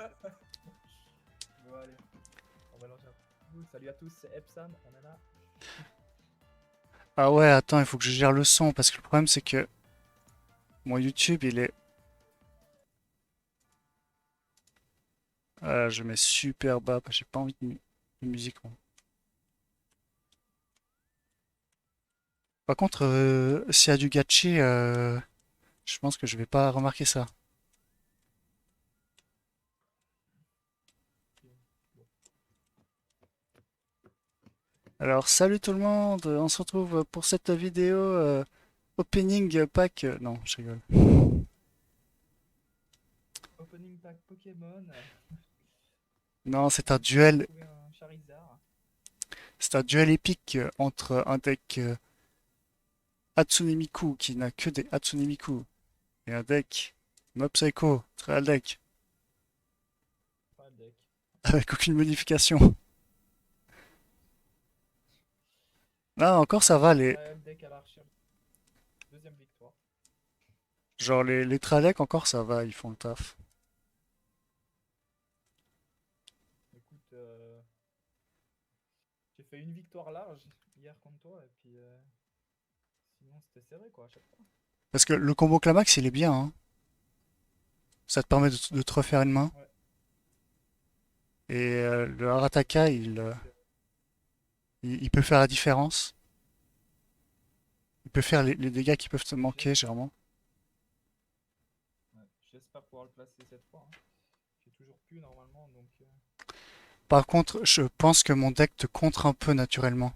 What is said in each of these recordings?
Bon, allez, on va lancer un coup. Salut à tous, c'est Epsam, on est là. Ah ouais, attends, il faut que je gère le son parce que le problème c'est que mon YouTube il est. Je mets super bas, j'ai pas envie de musique, moi. Par contre, s'il y a du gachi, je pense que je vais pas remarquer ça. Bon. Alors, salut tout le monde, on se retrouve pour cette vidéo opening pack. Non, je rigole. Opening pack Pokémon. Non, J'ai trouvé un Charizard. c'est un duel épique entre un deck Hatsune Miku qui n'a que des Hatsune Miku et un deck Mob Psycho, Trial Deck, Pas le deck. avec aucune modification. Là encore ça va, Trial deck à l'archer. Deuxième victoire. genre les Trial Deck encore ça va, ils font le taf. Écoute, j'ai fait une victoire large hier contre toi et puis sinon c'était serré quoi à chaque fois. Parce que le combo Climax il est bien, hein. Ça te permet de te refaire une main. Ouais. Et le Arataka il peut faire la différence. Il peut faire les dégâts qui peuvent te manquer J'espère. généralement. Ouais. J'espère pouvoir le placer cette fois, hein. J'ai toujours pu normalement donc. Par contre, je pense que mon deck te contre un peu naturellement.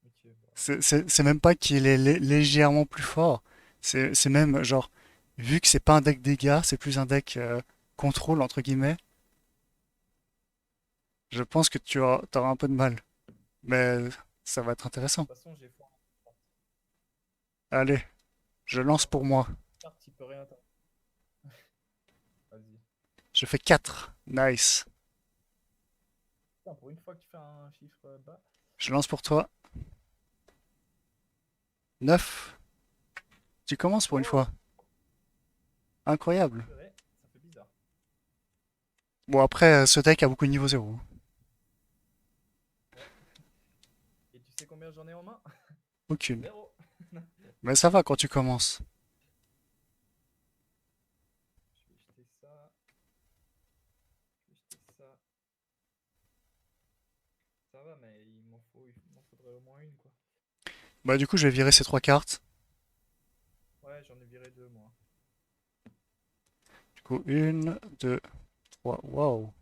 Ok, bah, C'est même pas qu'il est légèrement plus fort. C'est même genre, vu que c'est pas un deck dégâts, c'est plus un deck contrôle entre guillemets. Je pense que t'auras un peu de mal. Mais ça va être de intéressant. toute façon j'ai foi. Allez, je lance pour moi. Start, il peut rien. Vas-y. Je fais 4. Nice. Putain, pour une fois que tu fais un chiffre bas. Je lance pour toi. 9. Tu commences pour une Oh, fois. Incroyable. purée, ça fait bizarre. Bon, après, ce deck a beaucoup de niveau zéro. Ouais. Et tu sais combien j'en ai en main? Aucune. Zéro. Mais ça va quand tu commences. Je vais jeter ça. Je vais jeter ça. Ça va, mais il m'en faudrait au moins une, quoi. Bah, du coup, je vais virer ces 3 cartes. Ouais, j'en ai viré deux, moi. Du coup, une, deux, trois. Waouh.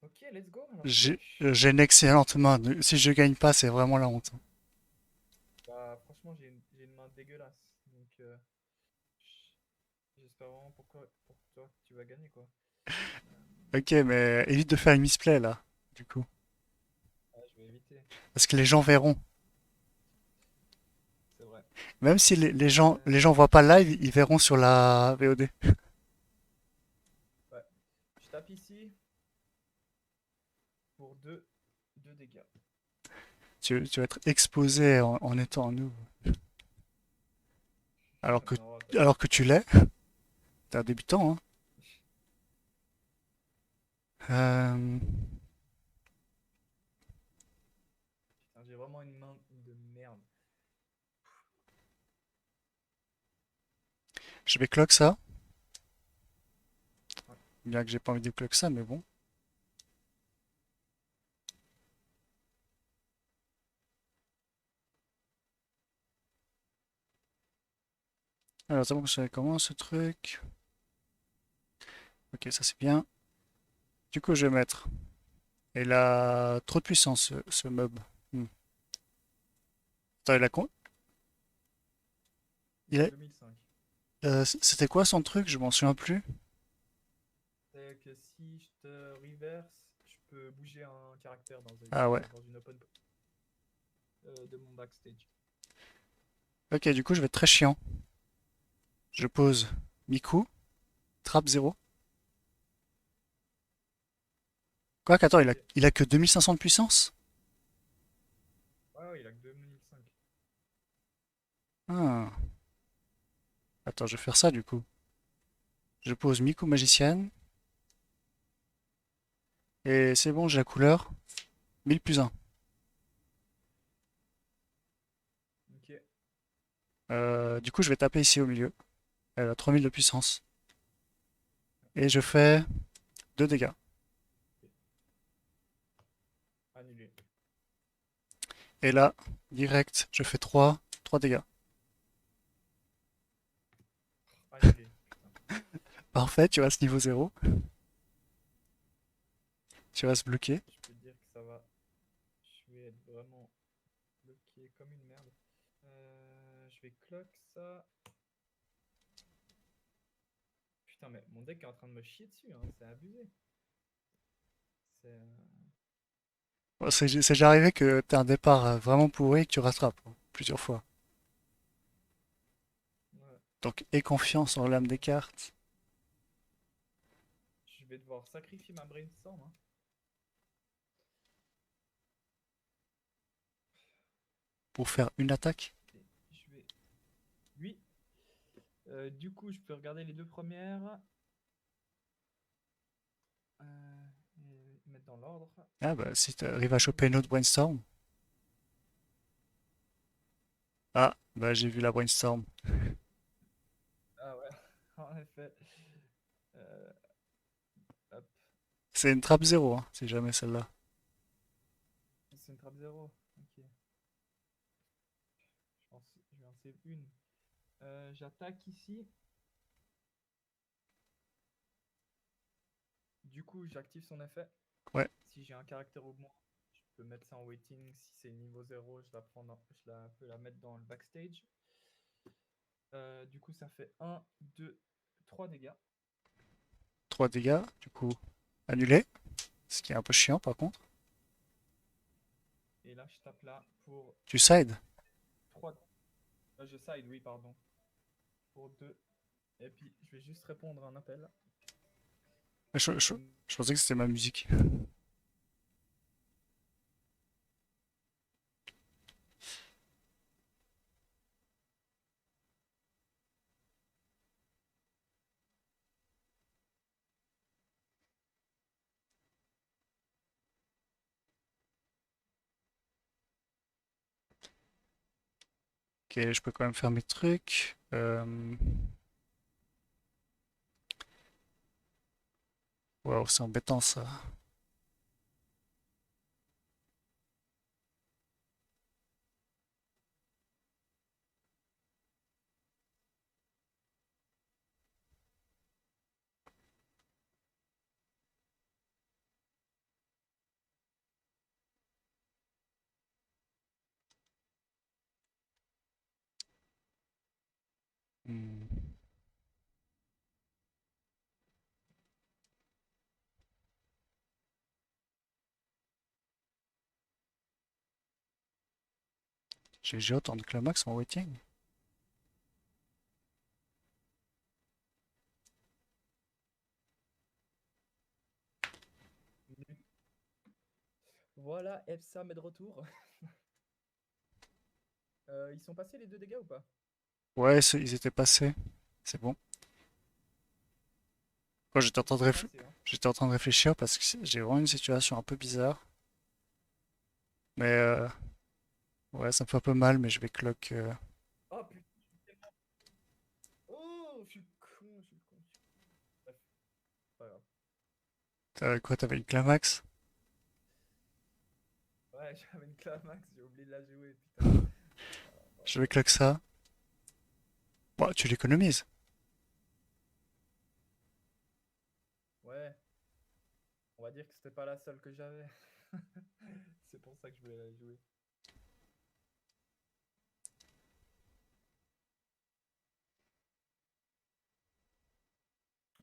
Ok, let's go. Alors, J'ai pioche. j'ai une excellente main. Si je gagne pas, c'est vraiment la honte. Bah, franchement, j'ai une main dégueulasse. Donc, j'espère vraiment pour toi que tu vas gagner, quoi. Euh, Ok, mais évite de faire une misplay là. Du coup. ouais, je vais éviter. Parce que les gens verront. C'est vrai. Même si les Euh, gens voient pas live, ils verront sur la VOD. ouais. Je tape ici pour deux dégâts. Tu vas être exposé en étant nous. Alors que, Non, alors t'inquiète. que tu l'es. T'es un débutant, hein. Euh, Putain, j'ai vraiment une main de merde. je vais clock ça. Ouais. Bien que j'ai pas envie de clock ça, mais bon. Alors, c'est bon, ça commence ce truc. Ok, ça c'est bien. Du coup, je vais mettre. Il a trop de puissance, ce mob. Hmm. Attends, Il il a a- 2005. c'était quoi son truc? Je m'en souviens plus. C'est que si je te reverse, je peux bouger un caractère Ah ouais. dans une open de mon backstage. Ok, du coup, je vais être très chiant. Je pose Miku, trappe 0. Quoi qu'attends, Ok. il a que 2500 de puissance? Ouais, ouais, il a que 2005. Ah, Attends, je vais faire ça du coup. Je pose Miku magicienne. Et c'est bon, j'ai la couleur. 1000 + 1. Ok. Du coup, je vais taper ici au milieu. Elle a 3000 de puissance. Et je fais 2 dégâts. Annulé. Et là, direct, je fais 3 dégâts. Annulé. Putain. Parfait, tu restes niveau 0. Tu restes bloqué. Je peux te dire que ça va. Je vais être vraiment bloqué comme une merde. Je vais clock ça. Putain, mais mon deck est en train de me chier dessus, hein. C'est abusé. C'est. Bon, c'est déjà arrivé que tu as un départ vraiment pourri et que tu rattrapes hein, plusieurs fois. Ouais. Donc, aie confiance en l'âme des cartes Je vais devoir sacrifier ma brainstorm, hein. pour faire une attaque. Et je vais. Oui. Du coup, je peux regarder les deux premières. Et mettre dans l'ordre. Ah bah, si tu arrives à choper une autre brainstorm. Ah, bah j'ai vu la brainstorm. Ah ouais, en effet. Euh, hop. C'est une trappe zéro, hein, si jamais celle-là. C'est une trappe zéro. Ok. Je vais en save une. J'attaque ici. Du coup, j'active son effet. Ouais, Si j'ai un caractère augmenté, je peux mettre ça en waiting. Si c'est niveau zéro, je peux la mettre dans le backstage. Du coup, ça fait un, 2, 3 dégâts. 3 dégâts, du coup, annulé. Ce qui est un peu chiant par contre. Et là, je tape là pour Tu side. 3. Je side, oui, pardon. Pour 2. Et puis, je vais juste répondre à un appel. Je, je- Hum, je pensais que c'était ma musique. Ok, je peux quand même faire mes trucs. Waouh, c'est embêtant ça. Hmm. J'ai autant de climax en waiting. Voilà, Epsam est de retour. Ils sont passés les 2 dégâts ou pas? Ouais, ils étaient passés. C'est bon. Moi, Ok, ils sont passés, hein. j'étais en train de réfléchir parce que j'ai vraiment une situation un peu bizarre. Mais ouais, ça me fait un peu mal, mais je vais clock. Oh putain, je suis tellement. Oh, je suis con, je suis con. Bref, pas grave. T'avais quoi? T'avais une climax? Ouais, j'avais une Clamax, j'ai oublié de la jouer, putain. Je vais clock ça. Bon, tu l'économises. Ouais, on va dire que c'était pas la seule que j'avais. C'est pour ça que je voulais la jouer.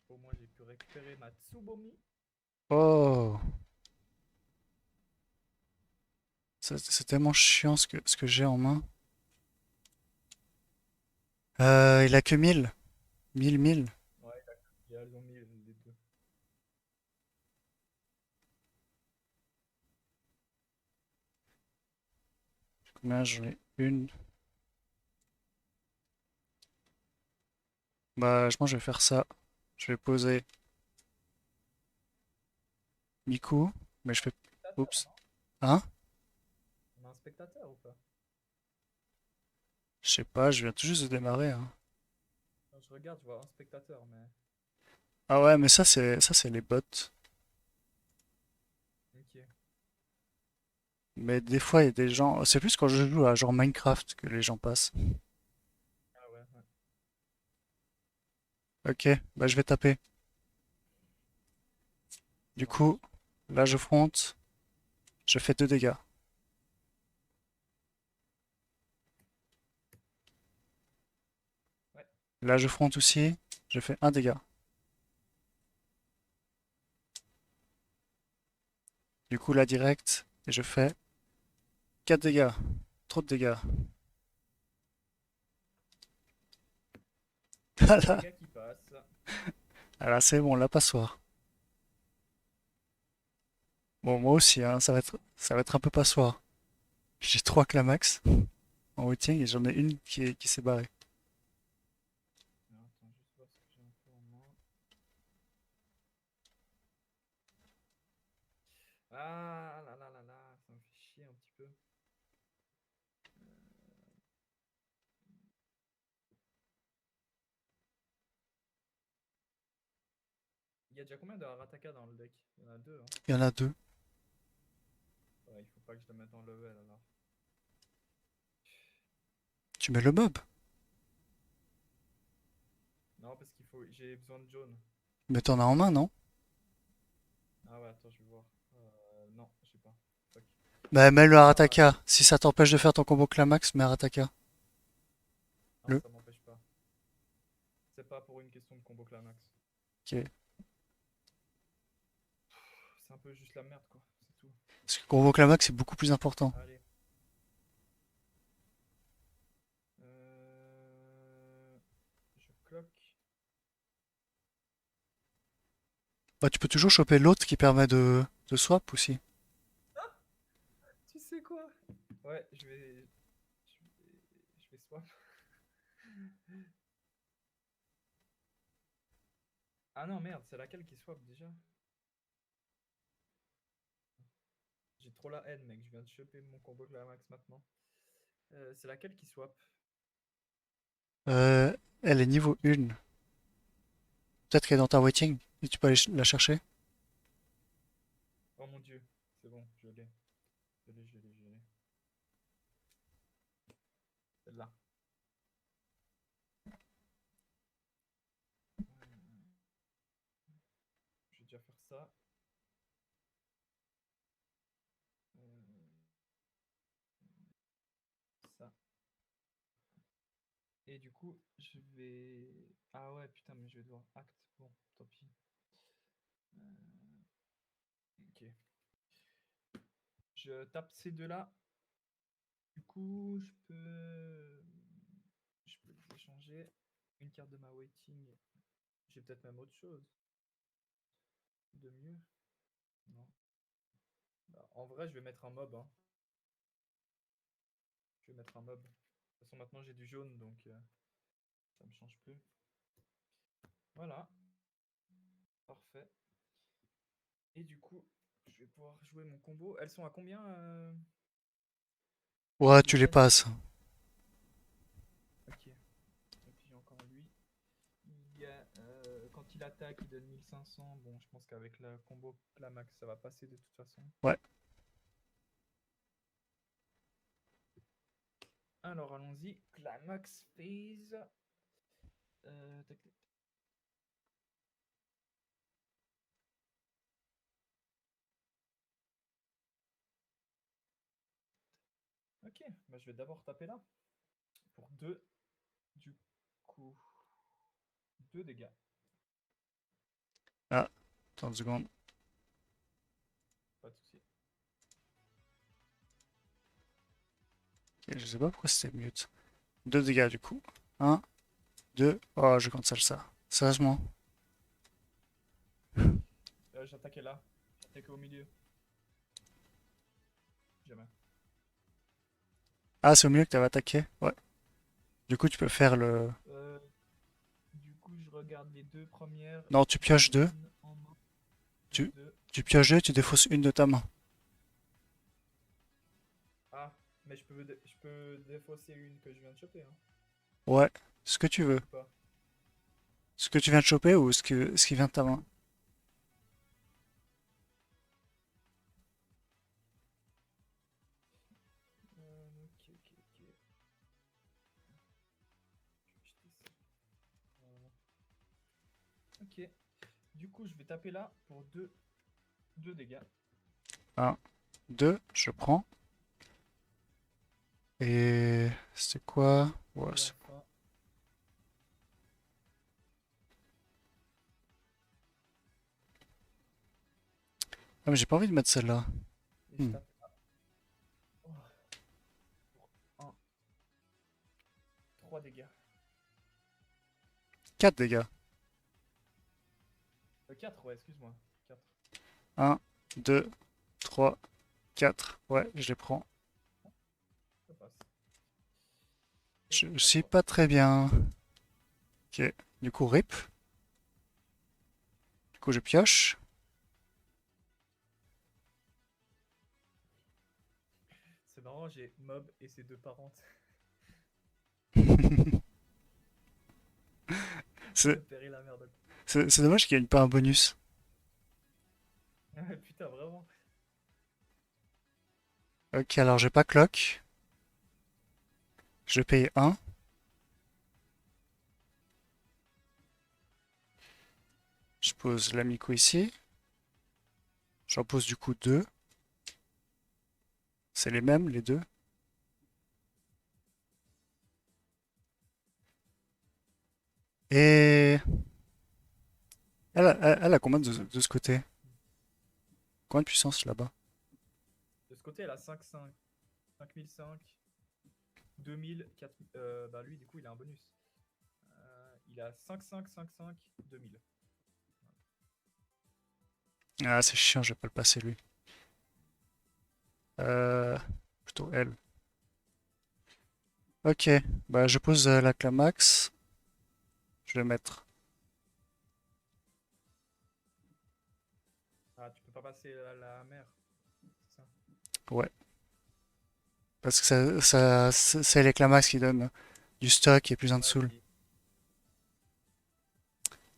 Au moins, j'ai pu récupérer ma Tsubomi. Oh, c'est tellement chiant ce que j'ai en main. Il a que 1000. 1000. Ouais, elles ont mis les deux. Combien j'en ai? Une. Bah, je pense que je vais faire ça. Je vais poser Miku, mais je fais... Spectateur, Oups. non? Hein? On a un spectateur ou pas? Je sais pas, je viens tout juste de démarrer, hein. Non, je regarde, je vois un spectateur, mais. Ah ouais, mais ça c'est les bots. Ok. Mais des fois, il y a des gens... C'est plus quand je joue à genre Minecraft que les gens passent. Ah ouais, ouais. Ok, bah je vais taper. Ça Du coup, marche. là je fronte, je fais 2 dégâts. Ouais. Là je fronte aussi, je fais 1 dégât. Du coup, là direct, et je fais 4 dégâts. Trop de dégâts. Quatre Voilà, dégâts qui passent. ah là c'est bon, la passoire. Bon, moi aussi, hein, ça va être un peu passoire. J'ai 3 Clamax en waiting et j'en ai une qui s'est barrée. Alors, attends, juste voir ce que j'ai un peu en main. Ah là là là là, ça me fait chier un petit peu. Il y a déjà combien de Arataka dans le deck? Il y en a deux, hein. Il y en a deux. Ouais, il faut pas que je le mette en level alors. Tu mets le mob, Non, parce qu'il faut. J'ai besoin de jaune. mais t'en as en main, non? Ah ouais, attends, je vais voir. Non, je sais pas. Fuck. Bah, mets le Ah, Arataka. Si ça t'empêche de faire ton combo Clamax, mets Arataka. non, Le. ça m'empêche pas. C'est pas pour une question de combo climax. Ok. C'est un peu juste la merde, quoi. C'est tout. Parce que combo Clamax, c'est beaucoup plus important. Allez. Euh... Je cloque. Bah, tu peux toujours choper l'autre qui permet de swap aussi. Tu sais quoi? Ouais, je vais swap. Ah non, merde, c'est laquelle qui swap déjà? J'ai trop la haine, mec. Je viens de choper mon combo climax maintenant. C'est laquelle qui swap? Euh, Elle est niveau 1. Peut-être qu'elle est dans ta waiting et tu peux aller la chercher. Oh mon dieu. C'est bon, je l'ai. Je l'ai. Celle-là. Je vais déjà faire ça. Euh, Ça. Et du coup, je vais. Ah ouais, putain, mais je vais devoir acte. Bon, tant pis. Ok. Je tape ces deux-là. Du coup, je peux les échanger. Une carte de ma waiting. J'ai peut-être même autre chose de mieux. Non. Bah, en vrai, je vais mettre un mob, hein. Je vais mettre un mob. De toute façon, maintenant j'ai du jaune, donc ça me change plus. Voilà, parfait. Et du coup, je vais pouvoir jouer mon combo. Elles sont à combien Ouais, les tu les miennes? passes. Ok. Et puis j'ai encore lui. Il y a, quand il attaque, il donne 1500. Bon, je pense qu'avec le combo Climax, ça va passer de toute façon. Ouais. Alors allons-y. Climax phase. Tac, tac. Ok, bah, je vais d'abord taper là. Pour 2. Du coup, 2 dégâts. Ah, 30 secondes. Pas de soucis. Ok, je sais pas pourquoi c'était mute. 2 dégâts du coup. Un, 2. Oh, je cancelle ça. Sérieusement. J'attaquais là. J'attaquais au milieu. Jamais. Ah, c'est au milieu que t'avais attaqué? Ouais. Du coup, tu peux faire le. Euh, du coup, regarde les deux premières. Non, tu pioches deux. Une en main. Tu, Deux. tu pioches deux, tu défausses une de ta main. Ah, mais je peux défausser une que je viens de choper, hein. Ouais, ce que tu veux. Ou pas? Ce que tu viens de choper ou ce qui vient de ta main. Ok, ok, ok. Je vais acheter ça. Voilà. Ok. Du coup, je vais taper là pour deux dégâts. Un, deux, je prends. Et c'est quoi? Ouais, Et enfin, Ah, mais j'ai pas envie de mettre celle-là. et je Hmm. tape oh, pour 1, 3 dégâts. 4 dégâts. 4, ouais, excuse-moi. 4. Un, 2, 3, 4. Ouais, je les prends. Ça passe. Et Je à suis toi. pas très bien. Ok. Du coup, rip. Du coup, je pioche. C'est marrant, j'ai mob et ses deux parents. C'est Le père et la mère de. c'est dommage qu'il n'y ait pas un bonus. Putain, vraiment. Ok, alors j'ai pas clock. Je paye un. Je pose l'amico ici. J'en pose du coup deux. C'est les mêmes, les deux. Et elle a combien de ce côté? Combien de puissance là-bas? De ce côté, elle a 5-5. 5005, 2000, 4000. Bah lui, du coup, il a un bonus. Il a 5-5, 5-5, 2000. Ah, c'est chiant, je vais pas le passer lui. Euh, plutôt elle. Ok, bah je pose la Clamax. Je vais mettre. Ah, tu peux pas passer la mer. C'est ça. Ouais. Parce que c'est les Clamax qui donnent du stock et plus un de Ouais, soul. puis.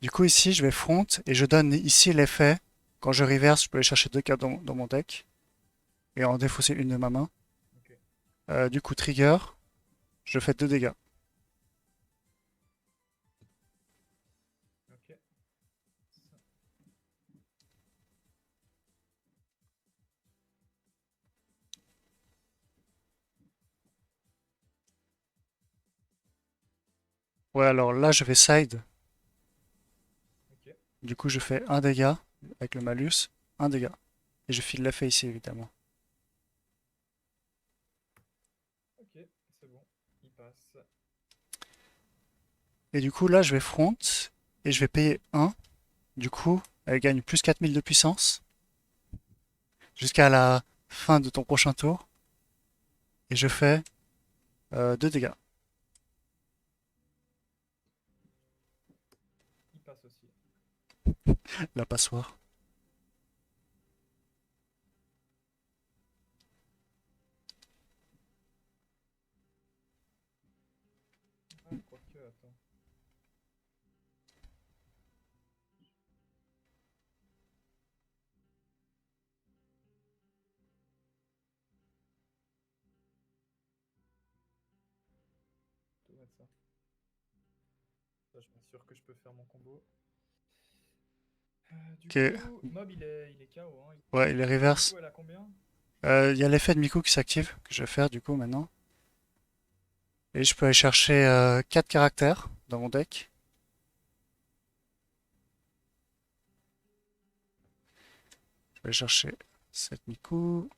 Du coup, ici, je vais front et je donne ici l'effet. Quand je reverse, je peux aller chercher deux cartes dans mon deck et en défausser une de ma main. Ok. Du coup, trigger, je fais 2 dégâts. Ok. Ça. Ouais, alors là, je vais side. Ok. Du coup, je fais un dégât avec le malus, un dégât. Et je file l'effet ici, évidemment. Ok. C'est bon. Il passe. Et du coup, là, je vais front et je vais payer un. Du coup, elle gagne plus 4000 de puissance jusqu'à la fin de ton prochain tour. Et je fais 2 dégâts. Il passe aussi. La passoire. Ah, quoique, attends. Je vais mettre ça. Ça, je m'assure que je peux faire mon combo. Du Ok. coup, Mob, il est KO, hein. Ouais, il est reverse. Miko, elle a combien? Il y a l'effet de Miku qui s'active, que je vais faire du coup maintenant. Et je peux aller chercher 4 caractères dans mon deck. Je vais aller chercher cette Miku,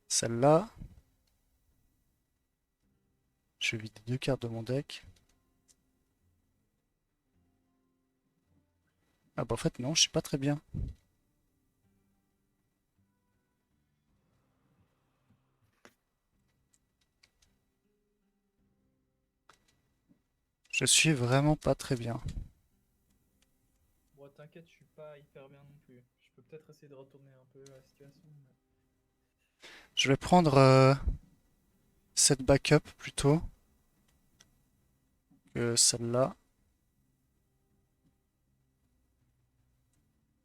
celle-là. Je vais vider 2 cartes de mon deck. Ah bah en fait non, je suis pas très bien. Je suis vraiment pas très bien. Bon, t'inquiète, je suis pas hyper bien non plus. Je peux peut-être essayer de retourner un peu la situation. Je vais prendre cette backup plutôt que celle-là.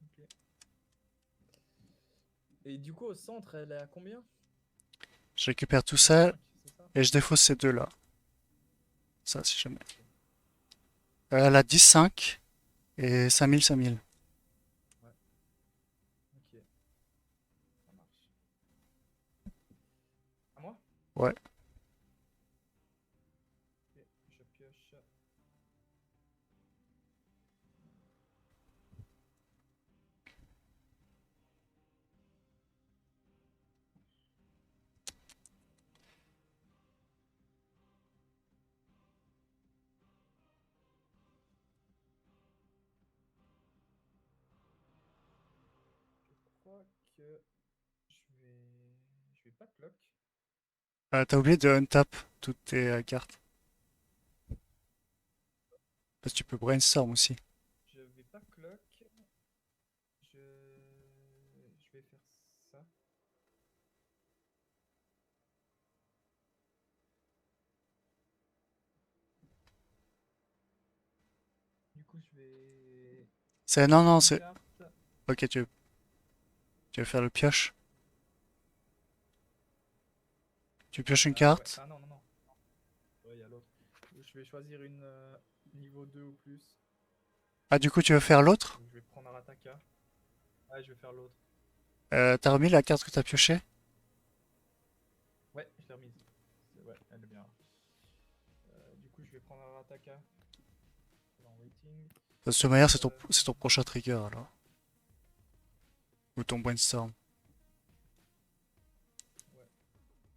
Ok. Et du coup, au centre, elle est à combien? Je récupère tout ça 5, c'est ça? et je défausse ces deux-là. Ça, si jamais. Ok. Elle a 10-5 et 5000-5000. Ouais, ok, ça marche. À moi? Ouais. Ok, je pioche. Je crois que je vais pas clock. T'as oublié de untap toutes tes cartes. Parce que tu peux brainstorm aussi. Je vais pas clock. Je vais faire ça. Du coup, je vais Non, piocher non, une c'est... carte. Ok, tu veux faire le pioche. Tu pioches une Ah ouais, carte. ah non, non, non. Ouais, il y a l'autre. Je vais choisir une niveau 2 ou plus. Ah, du coup, tu veux faire l'autre? Donc je vais prendre Arataka. Ouais, je vais faire l'autre. T'as remis la carte que t'as piochée? Ouais, je l'ai remise. Ouais, elle est bien. Du coup, je vais prendre Arataka. En waiting. Parce que de toute manière, Euh, c'est ton prochain trigger, alors. Ou ton brainstorm. ouais.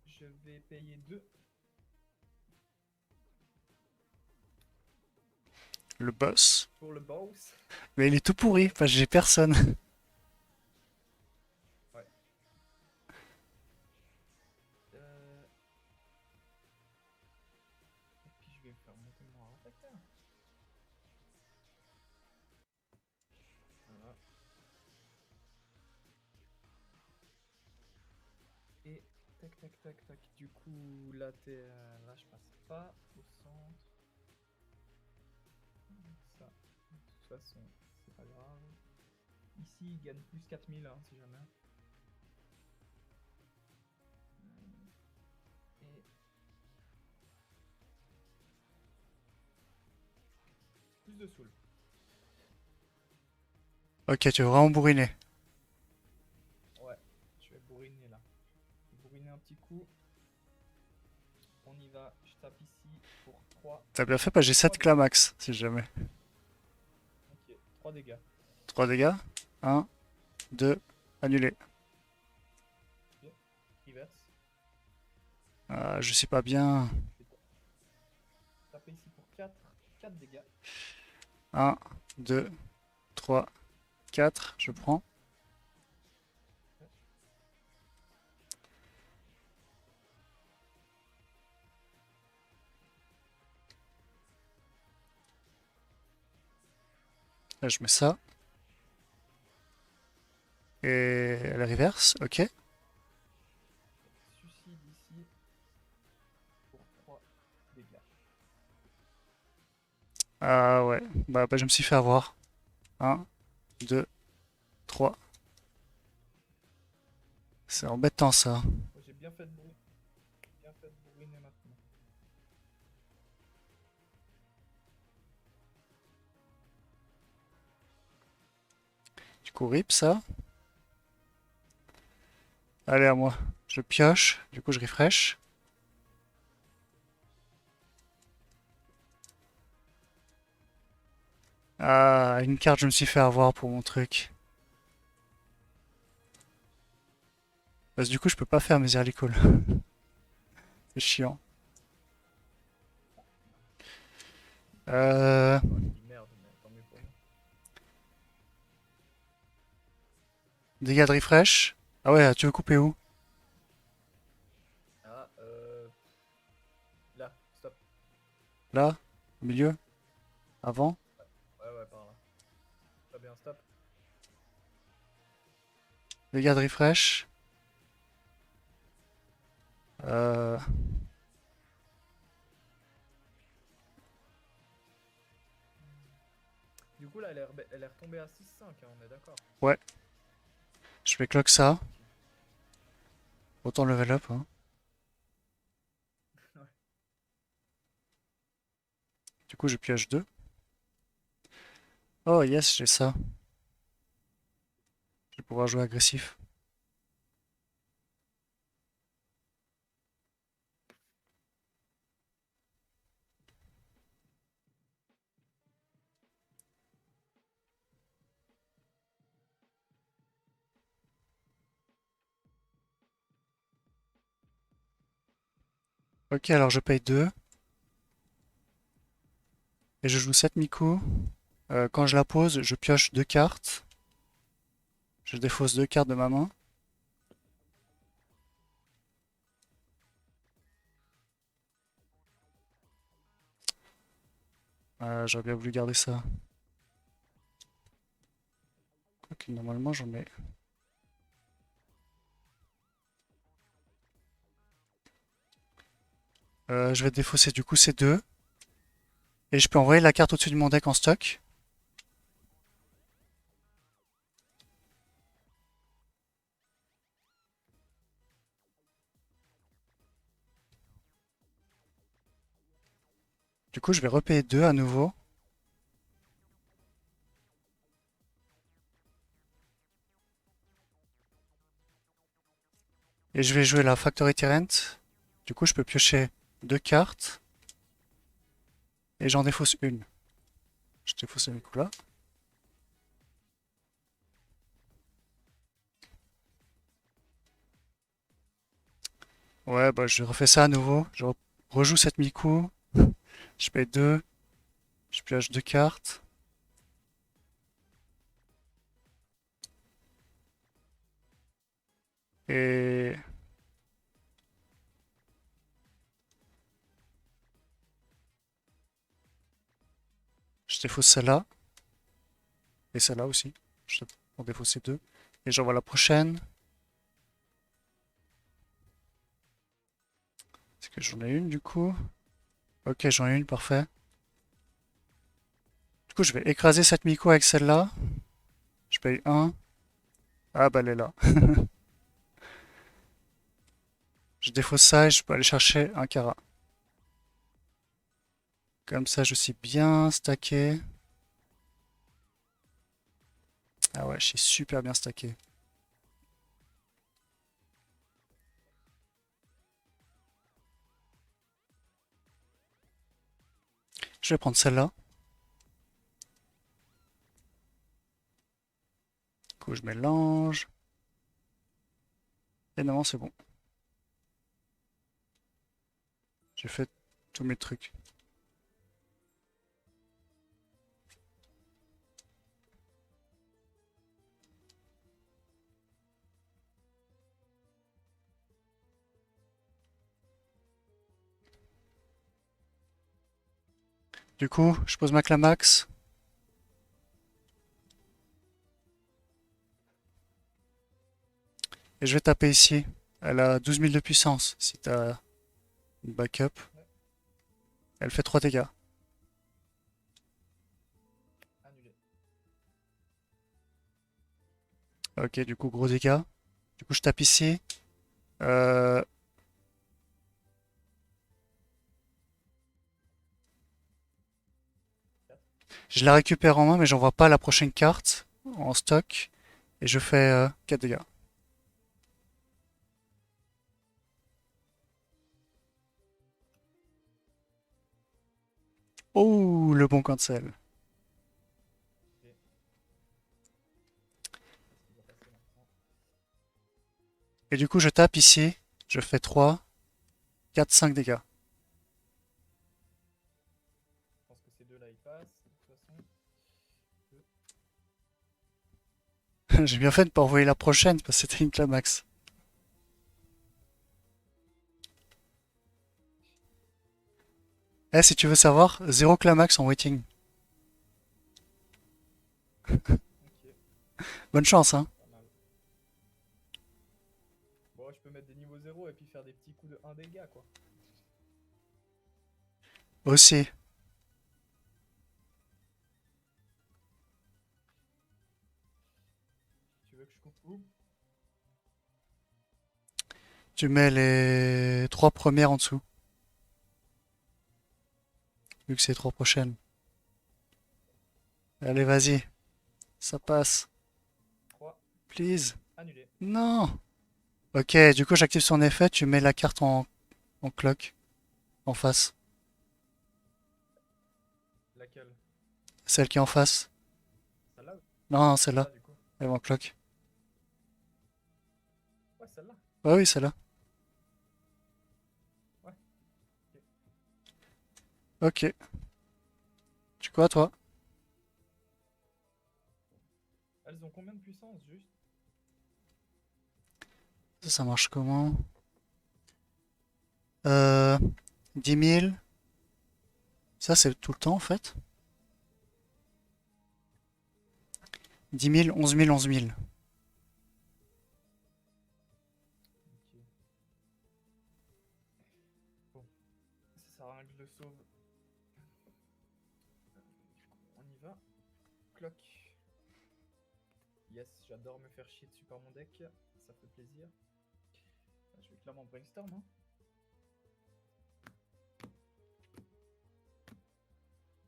Je vais payer 2 Le boss. pour le boss. Mais il est tout pourri, parce que j'ai personne. Ouais. Euh, Et puis je vais faire monter mon Arataka. Voilà. Et tac, tac, tac, tac. Du coup, là, là je passe pas au centre. Ça, de toute façon, c'est pas grave. Ici, il gagne plus 4000, hein, si jamais. Et plus de soul. Ok, tu veux vraiment bourriner. Ouais, je vais bourriner là. Je vais bourriner un petit coup. On y va. Je tape ici pour 3. T'as bien fait, parce que j'ai 7 dégâts. Clamax, si jamais. Ok, 3 dégâts. 3 dégâts. 1, 2, annulé. Ok, reverse. Je sais pas bien. Je vais taper ici pour 4 dégâts. 1, 2, 3, 4. Je prends. Là, je mets ça. Et la reverse, ok. Suicide ici pour 3 dégâts. Ah ouais, bah je me suis fait avoir. 1, 2, 3. C'est embêtant ça. Oh, j'ai bien fait de bourriner. Bien fait de bourriner maintenant. Du coup, rip ça. Allez, à moi. Je pioche, du coup je refresh. Ah, une carte, je me suis fait avoir pour mon truc. Parce que du coup, je peux pas faire mes early calls. C'est chiant. Euh... Ouais, je dis merde, mais tant mieux pour moi. Dégâts de refresh. Ah ouais, tu veux couper où? Ah, là, stop. Là? Au milieu? avant. Ouais, par là. Très bien, stop. Dégâts de refresh. Euh, Du coup, là, elle est retombée à 6-5, hein, on est d'accord. ouais, je vais clock ça. Ok. Autant level up, hein. Ouais. Du coup, je pioche 2. Oh yes, j'ai ça. Je vais pouvoir jouer agressif. Ok, alors je paye 2. Et je joue 7 Miku. Quand je la pose, je pioche 2 cartes. Je défausse 2 cartes de ma main. J'aurais bien voulu garder ça. Quoique normalement j'en ai. Je vais défausser du coup ces deux. Et je peux envoyer la carte au-dessus de mon deck en stock. Du coup, je vais repayer 2 à nouveau. Et je vais jouer la Factory Tyrant. Du coup, je peux piocher 2 cartes. Et j'en défausse une. Je défausse mes coups là. Ouais, bah je refais ça à nouveau. Rejoue cette Miku. Je paye 2. Je pioche 2 cartes. Et je défausse celle-là. Et celle-là aussi. On défausse ces deux. Et j'envoie la prochaine. Est-ce que j'en ai une du coup? Ok, j'en ai une, parfait. Du coup, je vais écraser cette Miku avec celle-là. Je paye 1. Ah bah elle est là. Je défausse ça et je peux aller chercher un Kara. Comme ça, je suis bien stacké. Ah ouais, je suis super bien stacké. Je vais prendre celle-là. Du coup, je mélange. Et non, c'est bon. J'ai fait tous mes trucs. Du coup, je pose ma Climax. Et je vais taper ici. Elle a 12 000 de puissance. Si t'as une backup. Ouais. Elle fait 3 dégâts. Annulé. Ok, du coup, gros dégâts. Du coup, je tape ici. Euh, je la récupère en main, mais j'envoie pas la prochaine carte en stock. Et je fais 4 dégâts. Oh, le bon cancel. Ok. Qu'est-ce qui va passer maintenant? Et du coup, je tape ici. Je fais 3, 4, 5 dégâts. Je pense que ces deux-là, ils passent, de toute façon. Deux. J'ai bien fait de ne pas envoyer la prochaine parce que c'était une Climax. Eh, si tu veux savoir, 0 Climax en waiting. Ok, Bonne chance, hein. pas mal. Bon, je peux mettre des niveaux 0 et puis faire des petits coups de 1 dégâts, quoi. Aussi. Tu veux que je coupe où? Tu mets les 3 premières en dessous. Vu que c'est les 3 prochaines. Allez, vas-y. Ça passe. 3, Please. annulé. Non. Ok, du coup, j'active son effet. Tu mets la carte en clock. En face. Laquelle? Celle qui est en face. Celle-là? Non, non, celle-là. Celle-là, du coup. Elle est en clock. Ouais, celle-là. Ouais, oui, celle-là. Ouais, ok. Ok. Tu quoi, toi? Elles ont combien de puissance, juste? Ça marche comment? Euh, 10 000. Ça, c'est tout le temps, en fait. 10 000, 11 000, 11 000. Ok. Bon, ça sert à rien que je le sauve. On y va. Clock. Yes, j'adore me faire chier dessus par mon deck. Ça fait plaisir. Je vais clairement brainstorm, hein.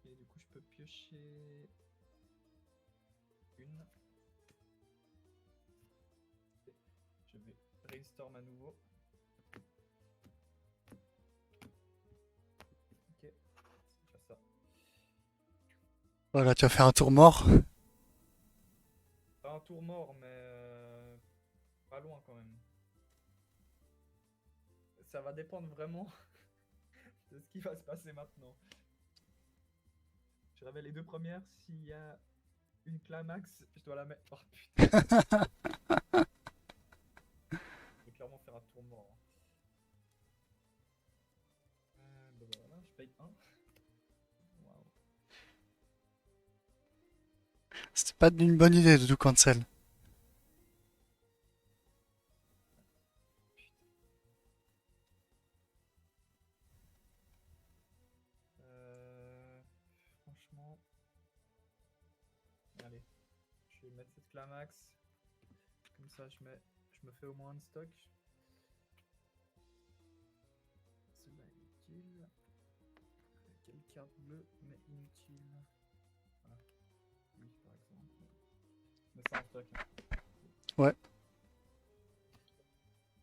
Et du coup, je peux piocher une. Je vais brainstorm à nouveau. Ok, c'est déjà ça. Voilà, tu vas faire un tour mort. Pas un tour mort, mais pas loin quand même. Ça va dépendre vraiment de ce qui va se passer maintenant. Je révèle les deux premières. S'il y a une climax, je dois la mettre. Oh putain, je vais clairement faire un tour mort, hein. Bah voilà, je paye 1. Waouh. C'était pas une bonne idée de tout cancel. Euh, Franchement, allez, je vais mettre cette climax. Comme ça, je me fais au moins un stock. Celui-là est utile. Quelle carte bleue mais inutile? Voilà, lui par exemple. Mais ça en stock, hein. Ouais.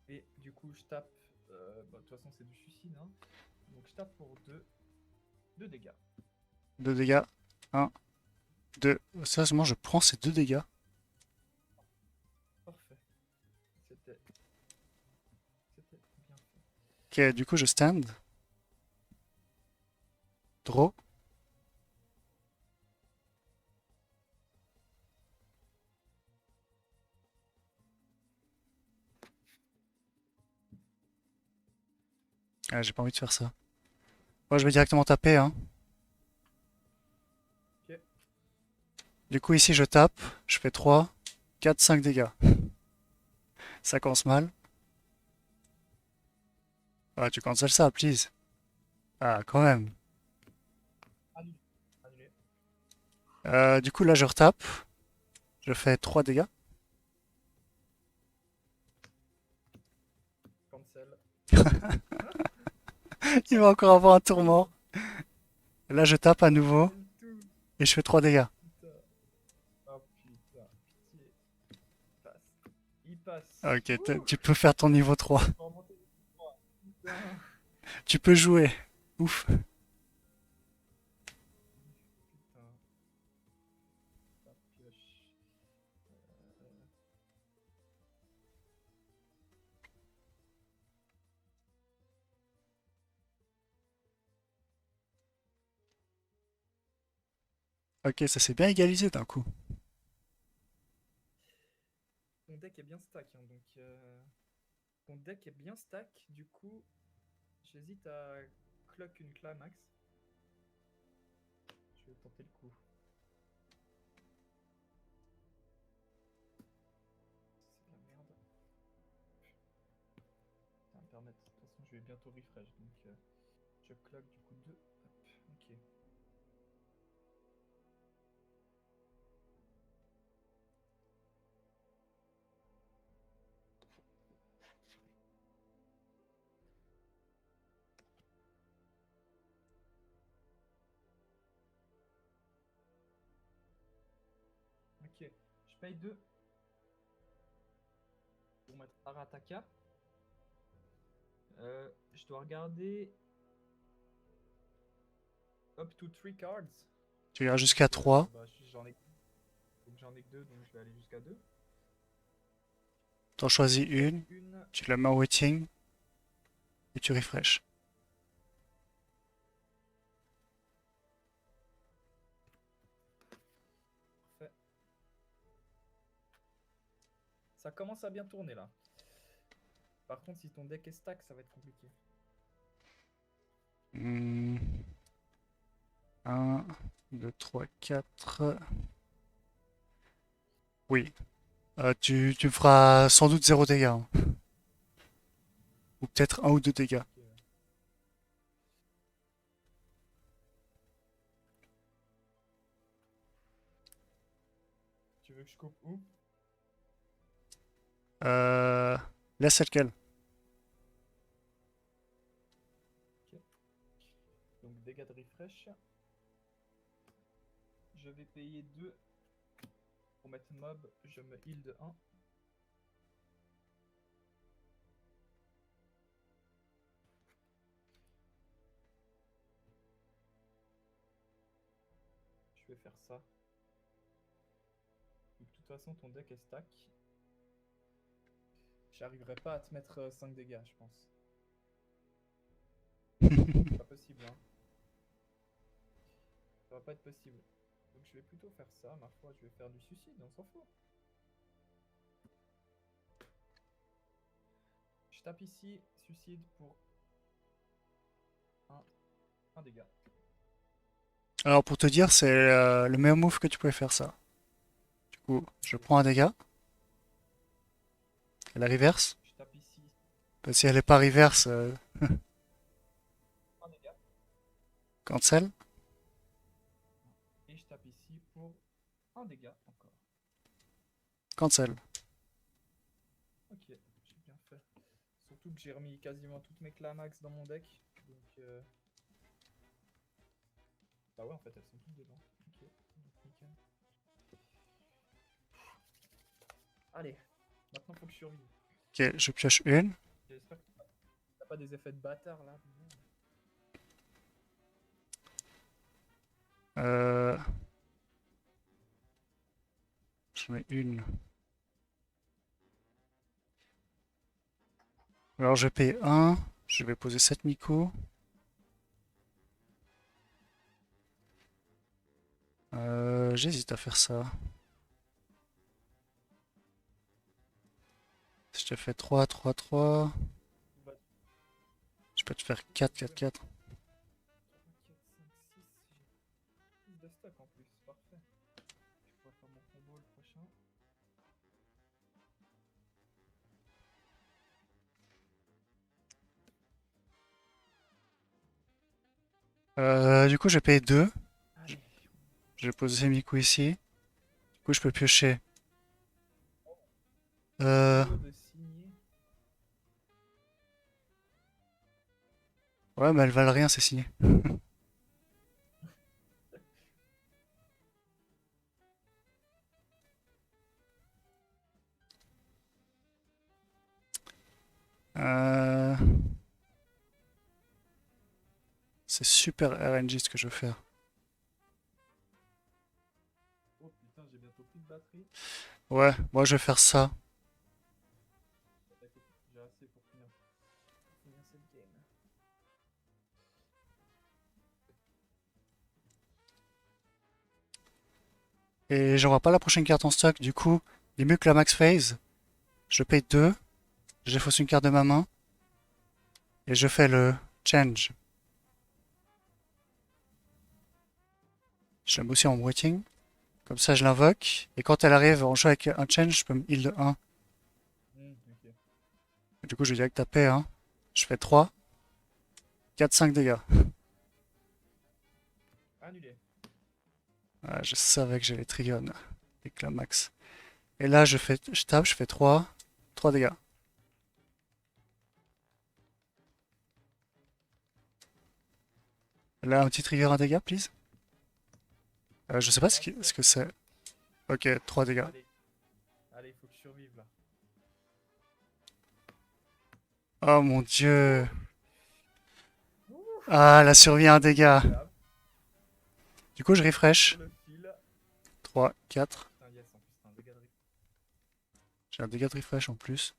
Et du coup, je tape. Bah, de toute façon, c'est du suicide, hein. Donc, je tape pour 2 dégâts. 2 dégâts. 1, 2. Sérieusement, je prends ces 2 dégâts. Parfait. C'était bien fait. Ok, du coup, je stand. Draw. Ah, j'ai pas envie de faire ça. Moi, je vais directement taper, hein. Ok. Du coup, ici, je tape. Je fais 3, 4, 5 dégâts. Ça commence mal. Ah, tu cancel ça, please. Ah, quand même. Annulé. Annulé. Du coup, là, je retape. Je fais 3 dégâts. Cancel. Il Oh va encore avoir un tour putain. mort. Là, je tape à nouveau. Cancel tout. Et je fais 3 dégâts. Putain. Oh putain. Pitié. Il passe. Il passe. Ok, Ouh. tu peux faire ton niveau 3. Je peux remonter les 3. Putain. Tu peux jouer. Ouf. Putain. Ça pioche. Euh, Ok, ça s'est bien égalisé d'un coup. Ton deck est bien stack, hein, donc ton deck est bien stack. Du coup, j'hésite à clock une climax. Je vais tenter le coup. paramètres. De toute façon, je vais bientôt refresh. Donc, je cloque du coup 2. Ok. Ok. Je paye 2 pour mettre Arataka. Je dois regarder up to 3 cards. Tu iras jusqu'à 3. Bah, j'en ai que 2, donc je vais aller jusqu'à 2. T'en choisis une, Une. tu la mets en waiting et tu refresh. Parfait. Ça commence à bien tourner là. Par contre, si ton deck est stack, ça va être compliqué. 1, 2, 3, 4. Oui. Tu feras sans doute 0 dégâts, hein. Ou peut-être 1 ou 2 dégâts. Ok. Tu veux que je coupe où? Euh, Là, c'est lequel? Ok. Donc dégâts de refresh. Je vais payer 2 pour mettre mob. Je me heal de 1. Je vais faire ça. De toute façon, ton deck est stack. J'arriverai pas à te mettre 5 dégâts, je pense. C'est pas possible, hein. Ça va pas être possible. Donc je vais plutôt faire ça. Ma foi, je vais faire du suicide, on s'en fout. Je tape ici, suicide pour 1 dégât. Alors, pour te dire, c'est le meilleur move que tu pouvais faire, ça. Du coup, je prends un dégât. Et la reverse. Je tape ici, Si elle est pas reverse, 1 dégât. cancel. Et je tape ici pour 1 dégât encore. Cancel. Ok, j'ai bien fait. Surtout que j'ai remis quasiment toutes mes Clamax dans mon deck. Donc, bah ouais, en fait, elles sont toutes dedans. Ok, donc nickel. Allez, maintenant faut que je survive. Ok, je pioche une. J'espère que t'as pas des effets de bâtard là. Euh... Je mets une. Alors, je paye 1. Je vais poser 7 Miko. J'hésite à faire ça. Si je te fais 3, 3, 3. Bah, Je peux te faire 4, 4, 4. 3, 4, 5, 6. J'ai plus de stock en plus. Parfait. Je pourrais faire mon combo le prochain. Du coup, je vais payer 2. Allez. Je vais poser Miko ici. Du coup, je peux piocher. De signer. Ouais, mais elles valent rien, c'est signé. Euh... C'est super RNG ce que je veux faire. Oh putain, j'ai bientôt plus de batterie. Ouais, moi je vais faire ça. J'ai assez pour finir cette game. Et j'envoie pas la prochaine carte en stock, du coup, il est mieux que la max phase. Je paye 2. Je fausse une carte de ma main. Et je fais le change. Je la mets aussi en waiting. Comme ça, je l'invoque. Et quand elle arrive en jeu avec un change, je peux me heal de 1. Ok. Du coup, je vais direct taper, hein. Je fais 3, 4, 5 dégâts. Annulé. Ah, je savais que j'allais trigger les Climax. Et là, je tape, je fais 3, 3 dégâts. Là, un petit trigger, un dégât, please. Je sais pas ce que c'est. Ok, 3 dégâts. Allez. Allez, il faut que je survive là. Oh mon dieu. Ouh, Ah, la survie a un dégât. incroyable. Du coup, je refresh. Sur le fil. 3, 4. Putain, yes, en plus, c'est un dégât de rip. J'ai un dégât de refresh en plus.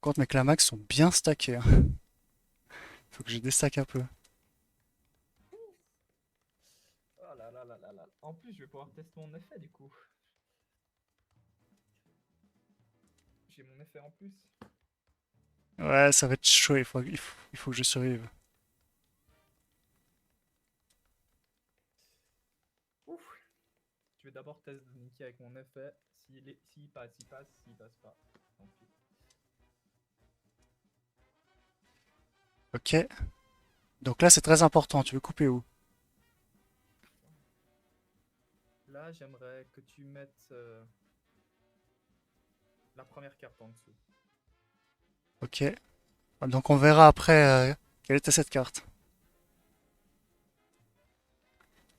Contre mes Climax sont bien stackés, hein. Faut que je déstack un peu. Oh là là là là là. En plus, je vais pouvoir tester mon effet du coup. J'ai mon effet en plus. Ouais, ça va être chaud, il faut que je survive. Ouf. Je vais d'abord tester de niquer avec mon effet. S'il passe, il passe. S'il passe pas, tant pis. Ok. Donc là, c'est très important. Tu veux couper où? Là, j'aimerais que tu mettes la première carte en dessous. Ok. Donc on verra après quelle était cette carte.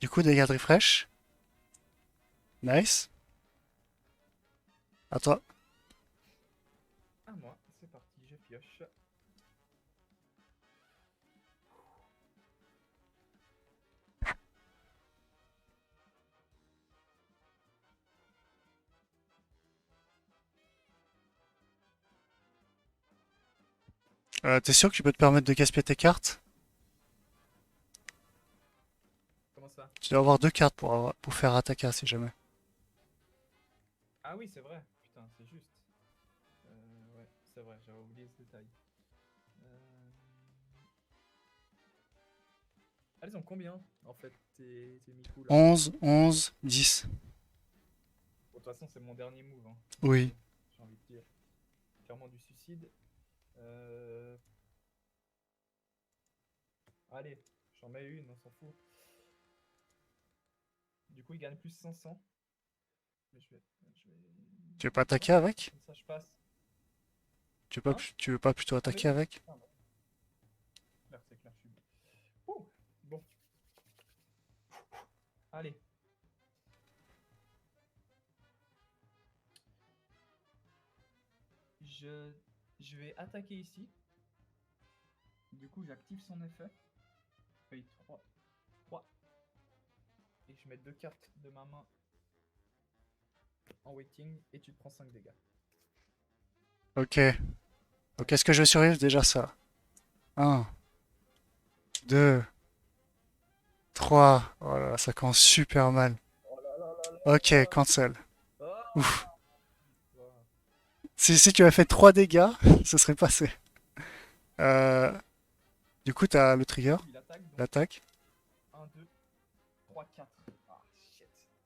Du coup, dégâts de refresh. Nice. À toi. À moi, c'est parti, je pioche. T'es sûr que tu peux te permettre de gaspiller tes cartes? Comment ça? Tu dois avoir deux cartes pour faire attaquer si jamais. Ah oui, c'est vrai. Putain, c'est juste. Ouais, c'est vrai, j'avais oublié ce détail. Euh, Elles ont combien en fait tes Miku là? 11, 11, 10. Bon, de toute façon, c'est mon dernier move. Hein. Donc, Oui. j'ai envie de dire. Clairement du suicide. Euh, Allez, j'en mets une, on s'en fout. Du coup, il gagne plus 500. Mais je vais... Tu veux pas attaquer Ouais, avec? comme ça, je passe. Tu Hein? tu veux pas plutôt Ah, mais attaquer oui. avec? Ah, bon. Clair, c'est clair, je suis... Ouh, bon, allez. Je... je vais attaquer ici. Du coup, j'active son effet. Paye 3. 3. Et je mets deux cartes de ma main en waiting. Et tu te prends 5 dégâts. Ok. Donc est-ce que je survive déjà ça? Un, 2, 3. Oh là là, ça commence super mal. Oh là là là Ok, là. cancel. Ah, Ouf. wow. Si tu as fait 3 dégâts, ce serait passé. Euh, du coup, t'as le trigger, Il attaque donc l'attaque. 1, 2, 3, 4.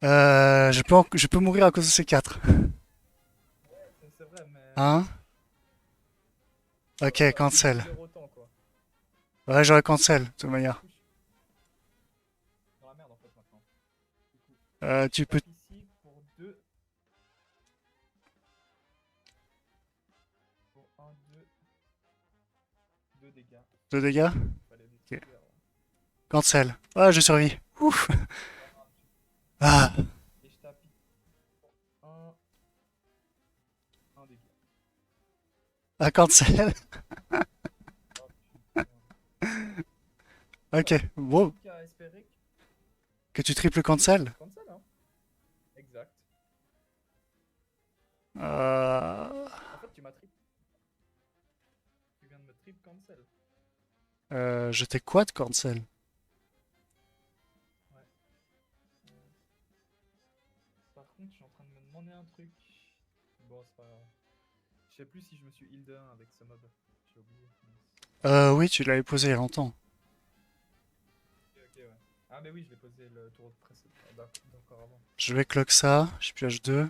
Ah, shit. Je peux mourir à cause de ces 4. C'est vrai, mais. Hein? Ok, T'aurais pu cancel. dire autant, quoi. Ouais, j'aurais cancel, de toute Du manière. coup, je suis dans la merde en fait maintenant. Du coup, Tu je peux... tape ici pour 2. Pour 1, 2, 2 dégâts. 2 dégâts? Il fallait des Ok. triggers. Là. Cancel. Ah, je survis. Ouf. Ah, Ah, et je tape ici pour 1 dégât. ah, cancel. Oh putain. Ok, Bon, bon. plus qu'à espérer Que tu triples que tu cancel? cancel, hein. Exact. Euh, En fait, tu m'as trip. Tu viens de me trip cancel. je t'ai quoi de cancel? Ouais. Euh, Par contre, je suis en train de me demander un truc. Bon, c'est pas grave. Je sais plus si je me suis heal de 1 avec ce mob. J'ai oublié. Oui, tu l'avais posé il y a longtemps. Ok, ok, ouais. Ah, mais oui, je l'ai posé le tour de précédent. D'accord avant. Je vais clock ça. Je pioche 2.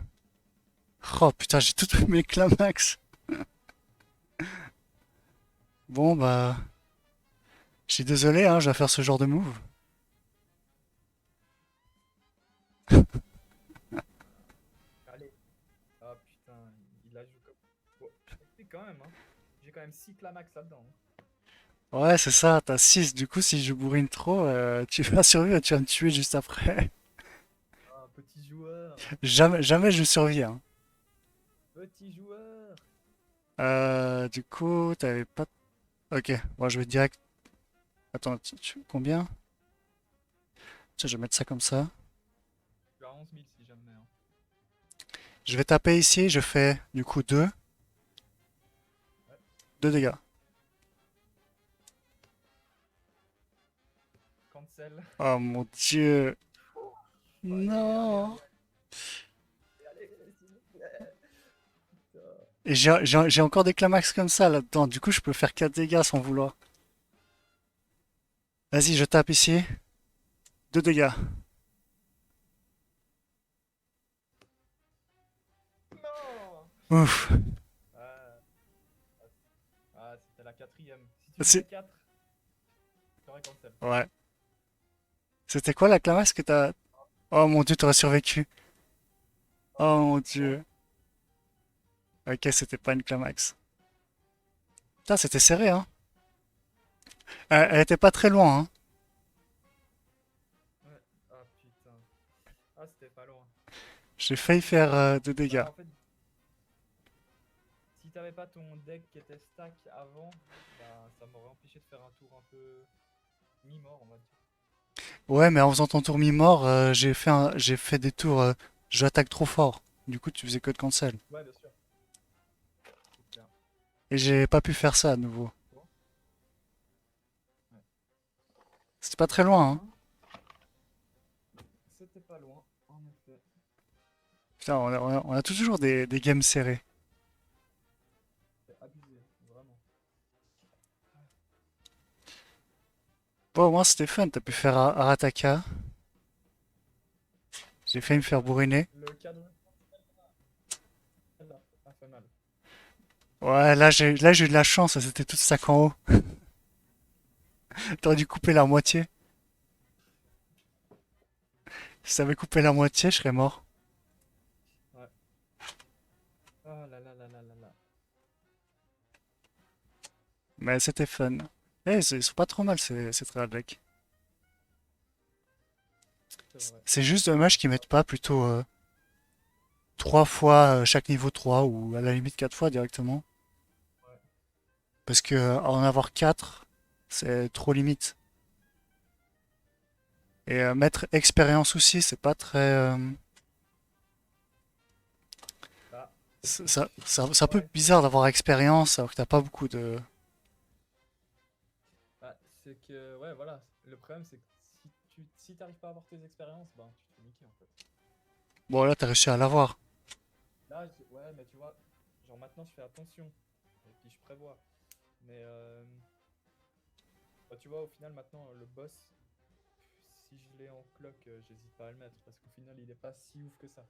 Oh putain, j'ai toutes mes Climax. Bon, bah, je suis désolé, hein, je dois faire ce genre de move. Allez. Ah putain, il la joue comme. Bon, c'est quand même, hein. J'ai quand même 6 Clamax là-dedans, hein. Ouais, c'est ça, t'as 6. Du coup, si je bourrine trop, tu vas survivre, tu vas me tuer juste après. Ah, petit joueur. Jamais, jamais je survis, hein. Petit joueur. Du coup, t'avais pas... Ok, bon, je vais direct... Attends, combien? Tiens, je vais mettre ça comme ça. Tu as 11 000 si jamais, hein. Je vais taper ici, je fais du coup 2. Ouais. 2 dégâts. Cancel. Oh mon dieu. Allez, allez, Non. allez, allez, allez, s'il vous plaît. Putain. Et j'ai encore des Climax comme ça là-dedans. Du coup, je peux faire 4 dégâts sans vouloir. Vas-y, je tape ici. 2 dégâts. Non. Ouf. Ah, c'était la quatrième. Si tu C'est... faisais 4, tu aurais cancel. Ouais. C'était quoi la Climax que t'as... Oh mon dieu, t'aurais survécu. Ah, Oh mon 3. dieu. Ok, c'était pas une Climax. Putain, c'était serré, hein. Elle était pas très loin, hein. Ouais. Ah putain. Ah, c'était pas loin. J'ai failli faire 2 dégâts. Bah, en fait, si t'avais pas ton deck qui était stack avant, bah, ça m'aurait empêché de faire un tour un peu mi-mort, on va dire. Ouais, mais en faisant ton tour mi-mort, j'ai fait des tours. J'attaque trop fort. Du coup, tu faisais que de cancel. Ouais, bien sûr. C'est clair. Et j'ai pas pu faire ça à nouveau. Bon. Ouais. C'était pas très loin, hein. C'était pas loin, en effet. Putain, on a toujours des games serrés. C'est abusé, vraiment. Bon, au moins c'était fun. T'as pu faire Arataka. J'ai failli me faire Ouais. bourriner. Le cadre, là, a fait mal. Ouais, là, j'ai eu de la chance. C'était tout sac en haut. T'aurais dû couper la moitié. Si t'avais coupé la moitié, je serais mort. Ouais. Oh là là là là là là. Mais c'était fun. Eh, ils sont pas trop mal ces Trial Deck. C'est vrai. C'est juste dommage qu'ils mettent pas plutôt 3 fois chaque niveau 3 ou à la limite 4 fois directement. Ouais. Parce que en avoir 4 c'est trop limite. Et mettre expérience aussi, c'est pas très. Bah, C'est un peu ouais. bizarre d'avoir expérience alors que t'as pas beaucoup de. Bah, c'est que, ouais, voilà. Le problème, c'est que si t'arrives pas à avoir tes expériences, bah, tu te fais niquer, en fait. Bon, là, t'as réussi à l'avoir. Là, ouais, mais tu vois, genre maintenant, je fais attention. Et puis, je prévois. Mais, bah, tu vois, au final, maintenant, le boss, si je l'ai en clock, j'hésite pas à le mettre. Parce qu'au final, il est pas si ouf que ça.